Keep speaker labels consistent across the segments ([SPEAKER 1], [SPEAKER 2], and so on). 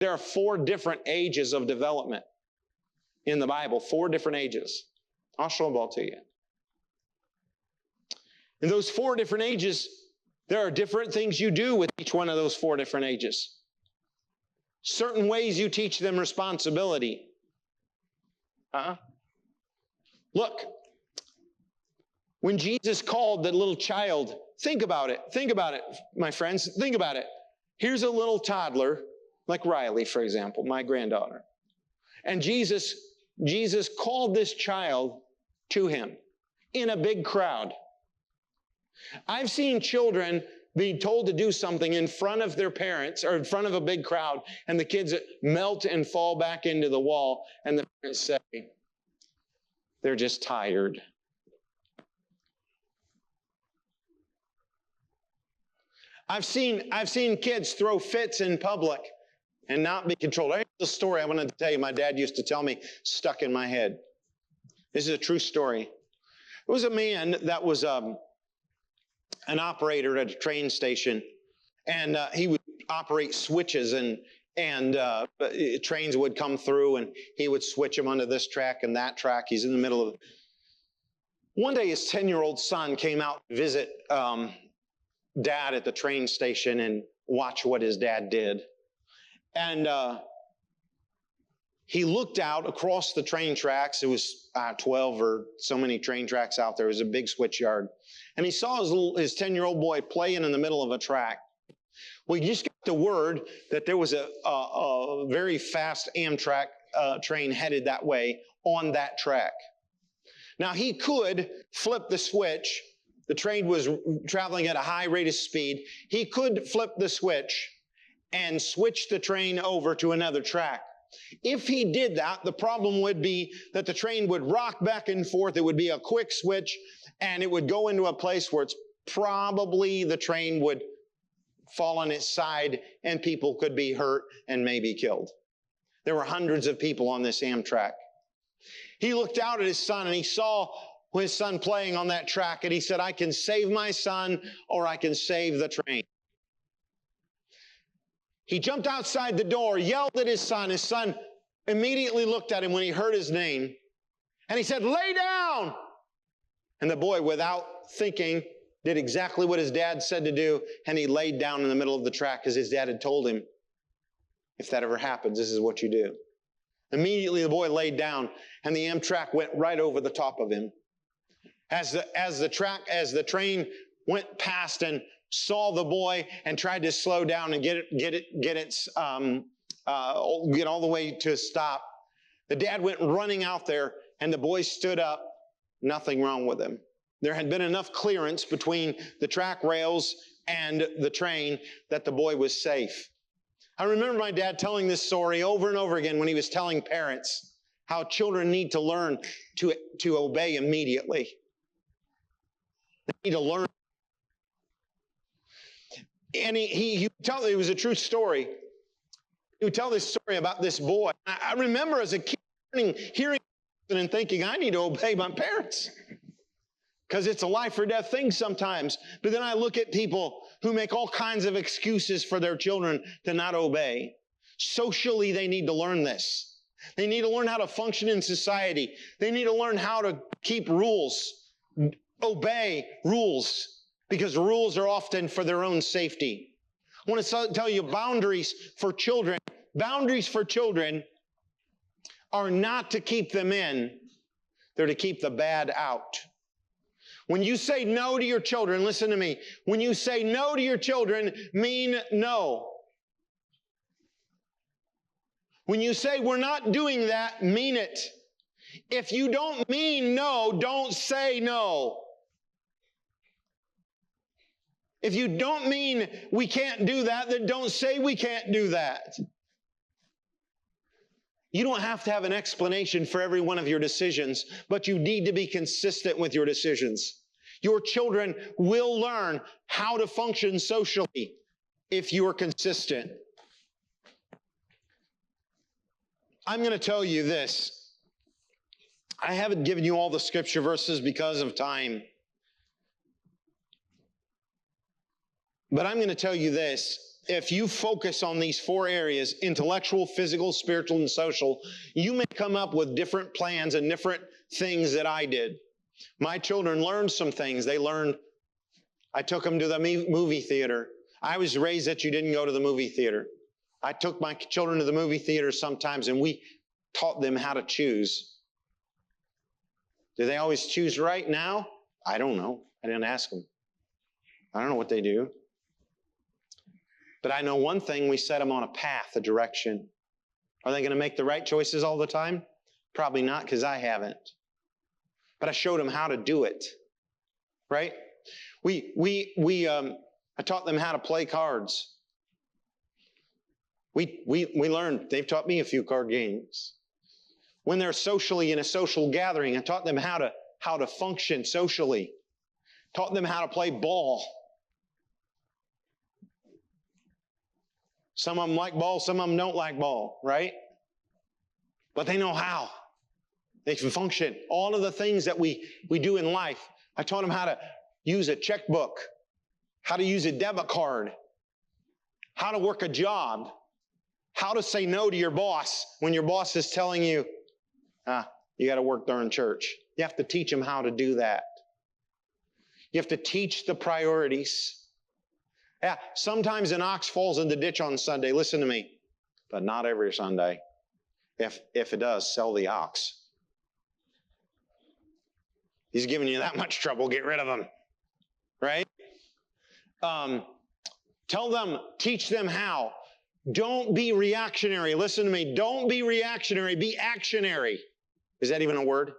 [SPEAKER 1] There are 4 different ages of development in the Bible, 4 different ages. I'll show them all to you. In those 4 different ages, there are different things you do with each one of those 4 different ages. Certain ways you teach them responsibility. Look, when Jesus called the little child, think about it, my friends, think about it. Here's a little toddler, like Riley, for example, my granddaughter. And Jesus called this child to him in a big crowd. I've seen children be told to do something in front of their parents or in front of a big crowd, and the kids melt and fall back into the wall, and the parents say, they're just tired. I've seen kids throw fits in public and not be controlled. Here's the story I wanted to tell you. My dad used to tell me, stuck in my head. This is a true story. There was a man that was an operator at a train station, and he would operate switches, and trains would come through, and he would switch them onto this track and that track. He's in the middle of it. One day, his 10-year-old son came out to visit Dad at the train station and watch what his dad did. And he looked out across the train tracks. It was 12 or so many train tracks out there. It was a big switch yard. And he saw his 10-year-old boy playing in the middle of a track. Well, he just got the word that there was a very fast Amtrak train headed that way on that track. Now, he could flip the switch. The train was traveling at a high rate of speed. He could flip the switch and switch the train over to another track. If he did that, the problem would be that the train would rock back and forth. It would be a quick switch, and it would go into a place where it's probably the train would fall on its side, and people could be hurt and maybe killed. There were hundreds of people on this Amtrak. He looked out at his son, and he saw his son playing on that track, and he said, I can save my son, or I can save the train. He jumped outside the door, yelled at his son. His son immediately looked at him when he heard his name, and he said, lay down! And the boy, without thinking, did exactly what his dad said to do, and he laid down in the middle of the track because his dad had told him, if that ever happens, this is what you do. Immediately, the boy laid down, and the Amtrak went right over the top of him. As the train went past and saw the boy and tried to slow down and get all the way to a stop, the dad went running out there, and the boy stood up. Nothing wrong with him. There had been enough clearance between the track rails and the train that the boy was safe. I remember my dad telling this story over and over again when he was telling parents how children need to learn to obey immediately. They need to learn. And it was a true story. He would tell this story about this boy. I remember as a kid hearing and thinking, I need to obey my parents. Because it's a life or death thing sometimes. But then I look at people who make all kinds of excuses for their children to not obey. Socially, they need to learn this. They need to learn how to function in society. They need to learn how to keep rules, obey rules, because rules are often for their own safety. I want to tell you boundaries for children. Boundaries for children are not to keep them in. They're to keep the bad out. When you say no to your children, listen to me. When you say no to your children, mean no. When you say we're not doing that, mean it. If you don't mean no, don't say no. If you don't mean we can't do that, then don't say we can't do that. You don't have to have an explanation for every one of your decisions, but you need to be consistent with your decisions. Your children will learn how to function socially if you are consistent. I'm going to tell you this. I haven't given you all the scripture verses because of time. But I'm going to tell you this. if you focus on these 4 areas, intellectual, physical, spiritual, and social, you may come up with different plans and different things that I did. My children learned some things. I took them to the movie theater. I was raised that you didn't go to the movie theater. I took my children to the movie theater sometimes, and we taught them how to choose. Do they always choose right now? I don't know. I didn't ask them. I don't know what they do. But I know one thing, we set them on a path, a direction. Are they going to make the right choices all the time? Probably not, because I haven't. But I showed them how to do it. Right? I taught them how to play cards. We learned, they've taught me a few card games. When they're socially in a social gathering, I taught them how to function socially. Taught them how to play ball. Some of them like ball, some of them don't like ball, right? But they know how. They can function. All of the things that we do in life, I taught them how to use a checkbook, how to use a debit card, how to work a job, how to say no to your boss when your boss is telling you, you got to work during church. You have to teach them how to do that. You have to teach the priorities. Yeah, sometimes an ox falls in the ditch on Sunday. Listen to me. But not every Sunday. If it does, sell the ox. He's giving you that much trouble. Get rid of him. Right? Teach them how. Don't be reactionary. Listen to me. Don't be reactionary. Be actionary. Is that even a word?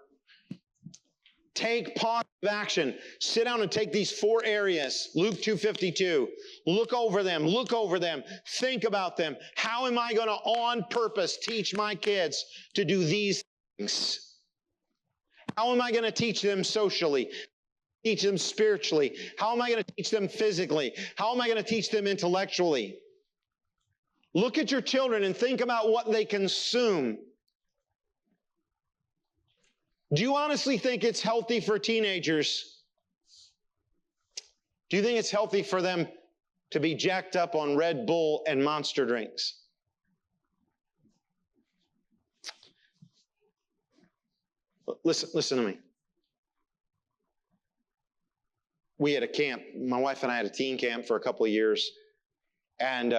[SPEAKER 1] Take positive action. Sit down and take these 4 areas. Luke 2:52. Look over them. Look over them. Think about them. How am I going to, on purpose, teach my kids to do these things? How am I going to teach them socially? Teach them spiritually? How am I going to teach them physically? How am I going to teach them intellectually? Look at your children and think about what they consume. Do you honestly think it's healthy for teenagers? Do you think it's healthy for them to be jacked up on Red Bull and Monster drinks? Listen to me. We had a camp. My wife and I had a teen camp for a couple of years. And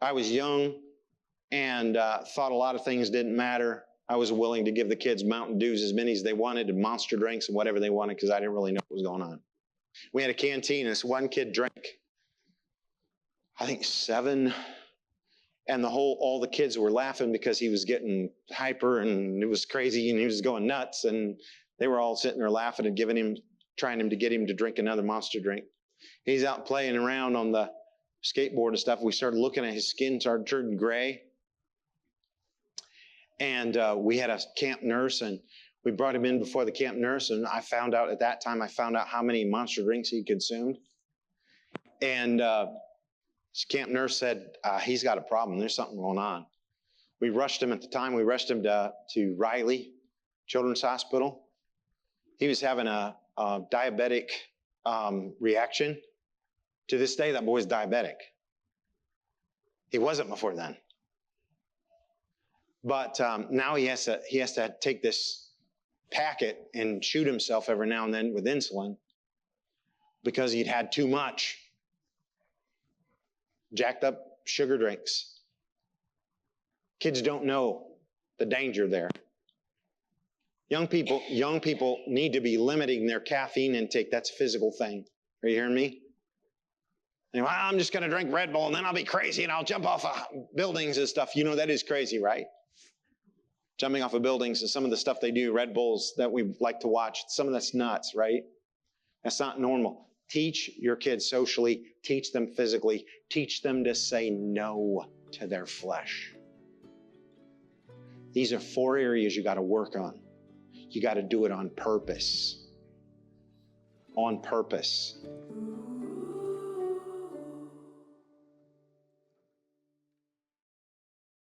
[SPEAKER 1] I was young and thought a lot of things didn't matter. I was willing to give the kids Mountain Dews, as many as they wanted, and Monster drinks and whatever they wanted, because I didn't really know what was going on. We had a canteen, and this one kid drank, I think 7, and all the kids were laughing because he was getting hyper, and it was crazy, and he was going nuts, and they were all sitting there laughing and trying to get him to drink another Monster drink. He's out playing around on the skateboard and stuff. We started looking at his skin, started turning gray. And we had a camp nurse, and we brought him in before the camp nurse, and at that time, I found out how many Monster drinks he consumed. And this camp nurse said, he's got a problem. There's something going on. We rushed him to Riley Children's Hospital. He was having a diabetic reaction. To this day, that boy's diabetic. He wasn't before then. But now he has to take this packet and shoot himself every now and then with insulin because he'd had too much jacked up sugar drinks. Kids don't know the danger there. Young people need to be limiting their caffeine intake. That's a physical thing. Are you hearing me? And, well, I'm just going to drink Red Bull and then I'll be crazy and I'll jump off of buildings and stuff. You know, that is crazy, right? Jumping off of buildings and some of the stuff they do, Red Bulls that we like to watch, some of that's nuts, right? That's not normal. Teach your kids socially, teach them physically, teach them to say no to their flesh. These are 4 areas you got to work on. You got to do it on purpose. On purpose.